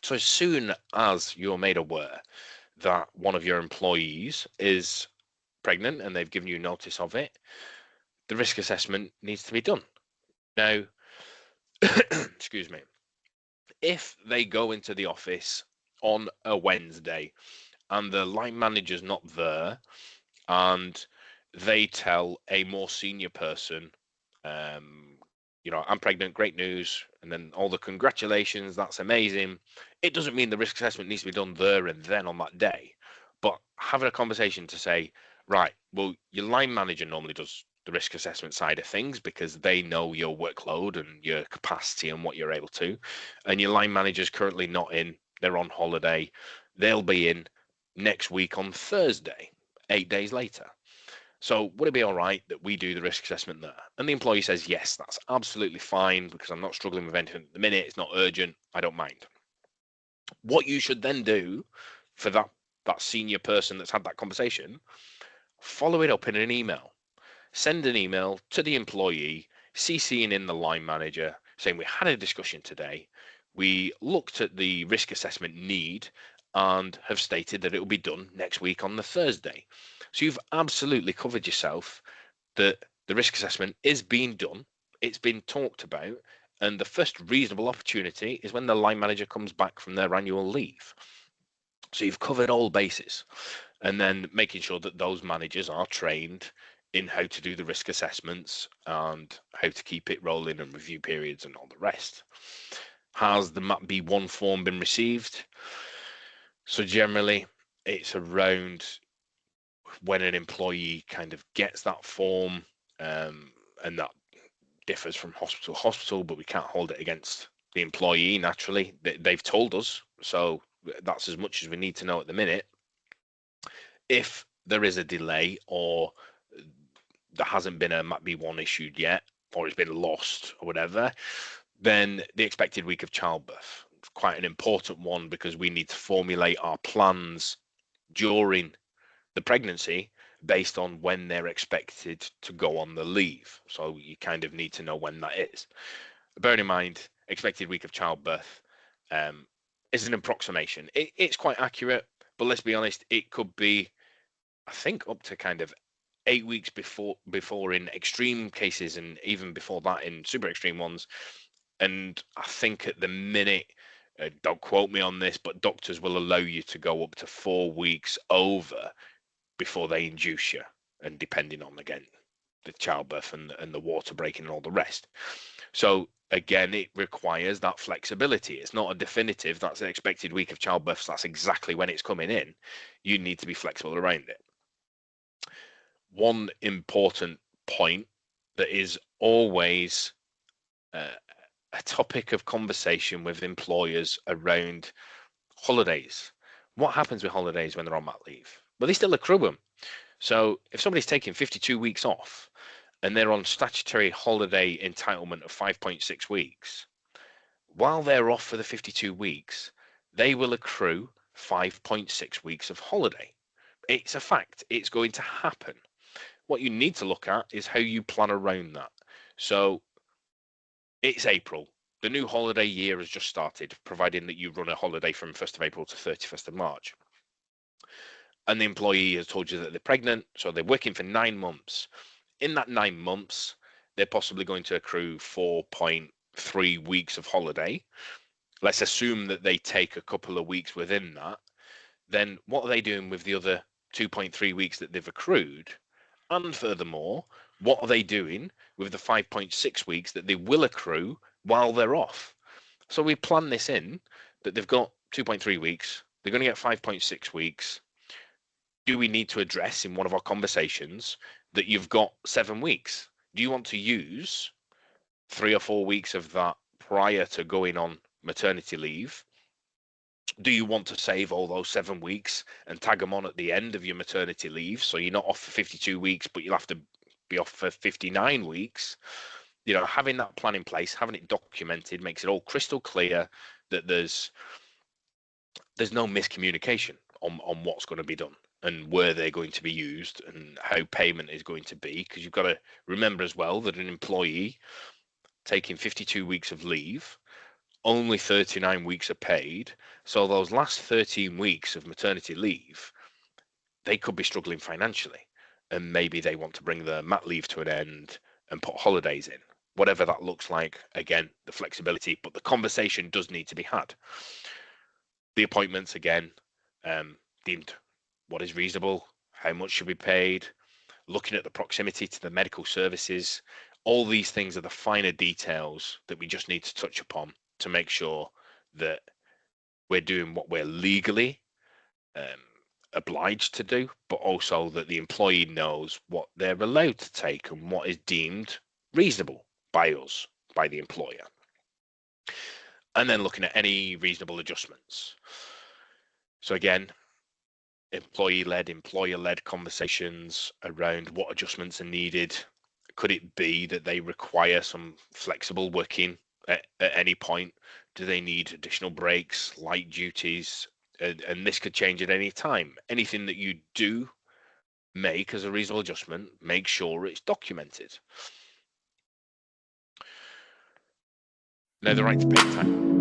So as soon as you're made aware that one of your employees is pregnant and they've given you notice of it, the risk assessment needs to be done. Now, excuse me, if they go into the office on a Wednesday and the line manager's not there and they tell a more senior person, I'm pregnant, great news, and then all the congratulations, that's amazing. It doesn't mean the risk assessment needs to be done there and then on that day, but having a conversation to say, right, well, your line manager normally does the risk assessment side of things because they know your workload and your capacity and what you're able to, and your line manager's currently not in, they're on holiday, they'll be in next week on Thursday, 8 days later. So would it be all right that we do the risk assessment there? And the employee says, yes, that's absolutely fine because I'm not struggling with anything at the minute. It's not urgent. I don't mind. What you should then do for that senior person that's had that conversation, follow it up in an email. Send an email to the employee, CCing in the line manager, saying we had a discussion today. We looked at the risk assessment need and have stated that it will be done next week on the Thursday. So you've absolutely covered yourself that the risk assessment is being done, it's been talked about, and the first reasonable opportunity is when the line manager comes back from their annual leave. So you've covered all bases, and then making sure that those managers are trained in how to do the risk assessments and how to keep it rolling and review periods and all the rest. Has the MAP B1 form been received? So generally, it's around when an employee kind of gets that form, and that differs from hospital to hospital, but we can't hold it against the employee naturally. They've told us, so that's as much as we need to know at the minute. If there is a delay or there hasn't been a MAP B1 issued yet, or it's been lost or whatever, then the expected week of childbirth. It's quite an important one because we need to formulate our plans during the pregnancy based on when they're expected to go on the leave. So you kind of need to know when that is. Bearing in mind, expected week of childbirth is an approximation. It's quite accurate, but let's be honest, it could be, I think, up to kind of 8 weeks before in extreme cases, and even before that in super extreme ones. And I think at the minute, don't quote me on this, but doctors will allow you to go up to 4 weeks over before they induce you, and depending on, again, the childbirth and the water breaking and all the rest. So again, it requires that flexibility. It's not a definitive, that's an expected week of childbirth, so that's exactly when it's coming in. You need to be flexible around it. One important point that is always a topic of conversation with employers around holidays. What happens with holidays when they're on mat leave? Well, they still accrue them. So if somebody's taking 52 weeks off and they're on statutory holiday entitlement of 5.6 weeks, while they're off for the 52 weeks, they will accrue 5.6 weeks of holiday. It's a fact. It's going to happen. What you need to look at is how you plan around that. So it's April. The new holiday year has just started, providing that you run a holiday from 1st of April to 31st of March. And the employee has told you that they're pregnant, so they're working for 9 months. In that 9 months, they're possibly going to accrue 4.3 weeks of holiday. Let's assume that they take a couple of weeks within that. Then what are they doing with the other 2.3 weeks that they've accrued? And furthermore, what are they doing with the 5.6 weeks that they will accrue while they're off? So we plan this in that they've got 2.3 weeks, they're going to get 5.6 weeks. Do we need to address in one of our conversations that you've got 7 weeks? Do you want to use 3 or 4 weeks of that prior to going on maternity leave? Do you want to save all those 7 weeks and tag them on at the end of your maternity leave, so you're not off for 52 weeks, but you'll have to be off for 59 weeks? Having that plan in place, having it documented, makes it all crystal clear that there's no miscommunication on what's going to be done and where they're going to be used and how payment is going to be. Because you've got to remember as well that an employee taking 52 weeks of leave only 39 weeks are paid. So those last 13 weeks of maternity leave, they could be struggling financially. And maybe they want to bring the mat leave to an end and put holidays in, whatever that looks like. Again, the flexibility, but the conversation does need to be had. The appointments, again, deemed what is reasonable, how much should be paid, looking at the proximity to the medical services. All these things are the finer details that we just need to touch upon to make sure that we're doing what we're legally obliged to do, but also that the employee knows what they're allowed to take and what is deemed reasonable by us, by the employer. And then looking at any reasonable adjustments. So again, employee-led, employer-led conversations around what adjustments are needed. Could it be that they require some flexible working at any point? Do they need additional breaks, light duties? And this could change at any time. Anything that you do make as a reasonable adjustment, make sure it's documented. Now, the right to paid time.